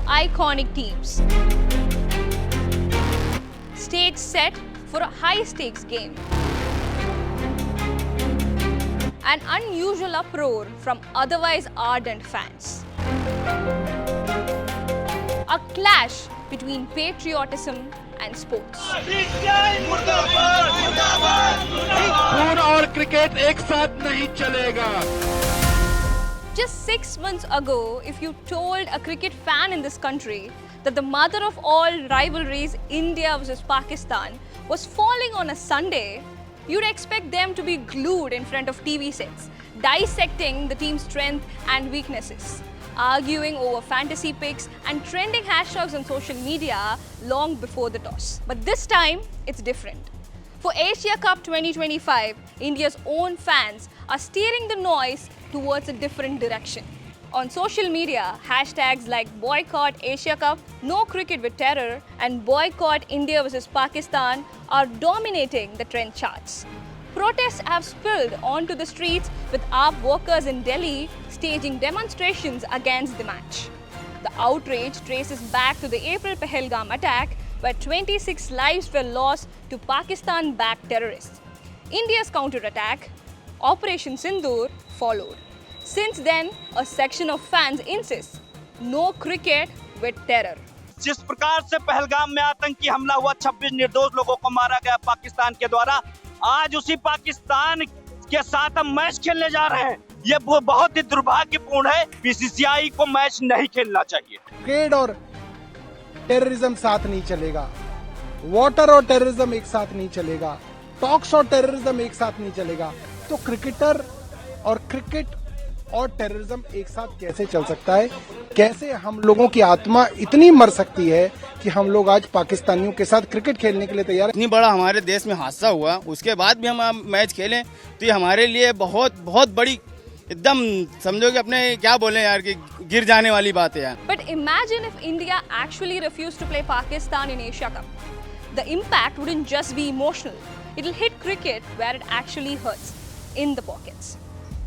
iconic teams. Stage set for a high-stakes game. An unusual uproar from otherwise ardent fans. A clash between patriotism and sports. खून और cricket एक साथ नहीं चलेगा. Just 6 months ago, if you told a cricket fan in this country that the mother of all rivalries, India versus Pakistan, was falling on a Sunday, you'd expect them to be glued in front of TV sets, dissecting the team's strengths and weaknesses, arguing over fantasy picks and trending hashtags on social media long before the toss. But this time, it's different. For Asia Cup 2025, India's own fans are steering the noise towards a different direction. On social media, hashtags like boycott Asia Cup, no cricket with terror, and boycott India versus Pakistan are dominating the trend charts. Protests have spilled onto the streets with AAP workers in Delhi staging demonstrations against the match. The outrage traces back to the April Pahalgam attack, where 26 lives were lost to Pakistan-backed terrorists. India's counter-attack, Operation Sindoor, followed. Since then, a section of fans insists, no cricket with terror. जिस प्रकार से पहलगाम में आतंकी हमला हुआ, 26 निर्दोष लोगों को मारा गया पाकिस्तान के द्वारा, आज उसी पाकिस्तान के साथ हम मैच खेलने जा रहे हैं. ये बहुत ही दुर्भाग्यपूर्ण है. बीसीसीआई को मैच नहीं खेलना चाहिए. क्रिकेट और टेररिज्म साथ नहीं चलेगा. वाटर और टेररिज्म एक साथ नहीं चलेगा. टॉक्स और टेररिज्म एक साथ नहीं चलेगा. तो क्रिकेटर और क्रिकेट और टेररिज्म एक साथ कैसे चल सकता है? कैसे हम लोगों की आत्मा इतनी मर सकती है कि हम लोग आज पाकिस्तानियों के साथ क्रिकेट खेलने के लिए तैयार हैं? इतनी बड़ा हमारे देश में हादसा हुआ, उसके बाद भी हम मैच खेलें तो ये हमारे लिए बहुत बहुत बड़ी, एकदम समझो कि अपने क्या बोले यार, कि गिर जाने वाली बात है यार. But imagine if India actually refused to play Pakistan in Asia Cup. The impact wouldn't just be emotional. It'll hit cricket where it actually hurts, in the pockets.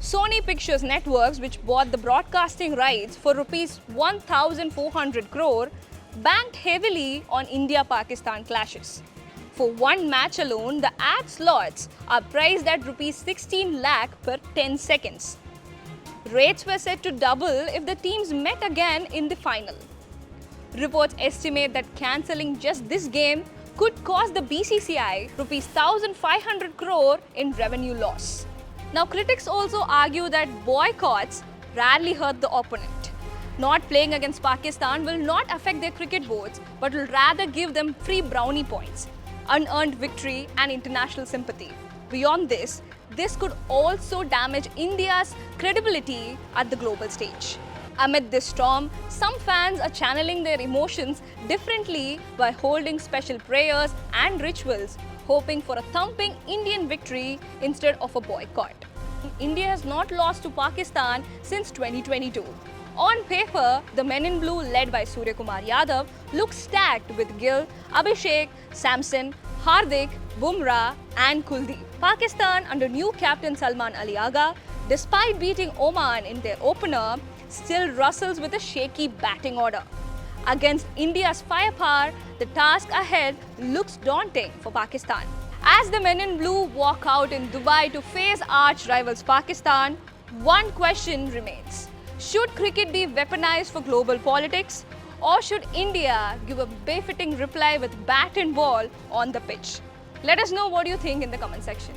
Sony Pictures Networks, which bought the broadcasting rights for rupees 1,400 crore, banked heavily on India-Pakistan clashes. For one match alone, the ad slots are priced at rupees 16 lakh per 10 seconds. Rates were set to double if the teams met again in the final. Reports estimate that cancelling just this game could cost the BCCI rupees 1,500 crore in revenue loss. Now, critics also argue that boycotts rarely hurt the opponent. Not playing against Pakistan will not affect their cricket boards, but will rather give them free brownie points, unearned victory and international sympathy. Beyond this could also damage India's credibility at the global stage. Amid this storm, some fans are channeling their emotions differently by holding special prayers and rituals, hoping for a thumping Indian victory instead of a boycott. India has not lost to Pakistan since 2022. On paper, the Men in Blue, led by Surya Kumar Yadav, look stacked with Gill, Abhishek, Samson, Hardik, Bumrah and Kuldeep. Pakistan, under new captain Salman Ali Agha, despite beating Oman in their opener, still wrestles with a shaky batting order. Against India's firepower, the task ahead looks daunting for Pakistan. As the Men in Blue walk out in Dubai to face arch rivals Pakistan, one question remains. Should cricket be weaponized for global politics, or should India give a befitting reply with bat and ball on the pitch? Let us know what you think in the comment section.